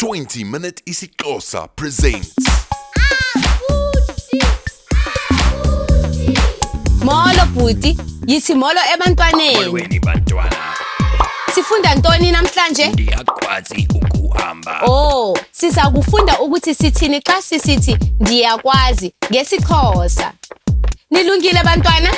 20-minute isiXhosa presents. Molo bhuti, yithi molo ebantwaneni. Molweni bantwana, Sifunda ntoni namhlanje? ndiyakwazi ukuhamba. Oh, siza kufunda ukuthi sithini xa sisithi ndiyakwazi ngesiXhosa. Nilungile bantwana?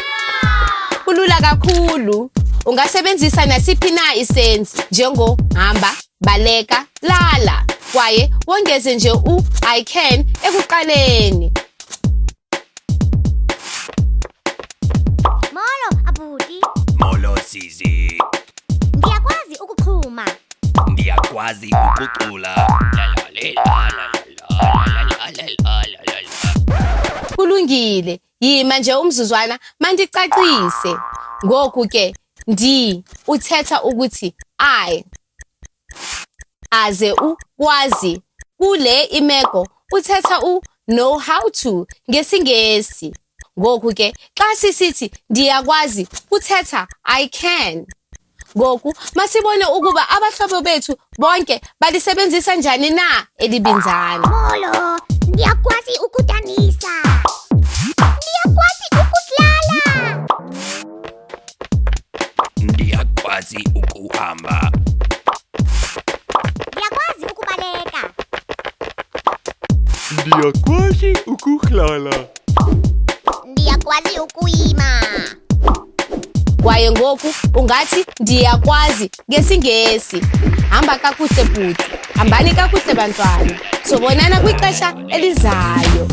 Kulula kakhulu. Ungasebenzisa nasiphi na isenzi njengo hamba, baleka, lala. Kwaye wongeze nje I can ekuqaleni. Molo abudi, Molo sisi, ngiyakwazi ukuxhuma. ndiyakwazi ukucula. Kulungile, yima nje umzuzwana mandicacise. Ngoku ke uthetha ukuthi I. Aze ukwazi kule imeko uthetha know how to ngesingesi. Ngoku ke xa sisithi ndiyakwazi uthetha I can. Ngoku masibone ukuba abahlobo bethu bonke balisebenzisa njani na elibinzana. Molo, ngiyakwazi ukudanisa. Ngiyakwazi ukudlala. Ndiyakwazi ukuhamba. Ngiyakwazi ukubaleka. Ndiyakwazi ukuhlala. Ngiyakwazi ukuyima. Kwaye ngoku ungathi ndiyakwazi ngesingesi. Hamba kakuhle bhuti, hambani kakuhle bantwana. Sobonana kwixesha elizayo.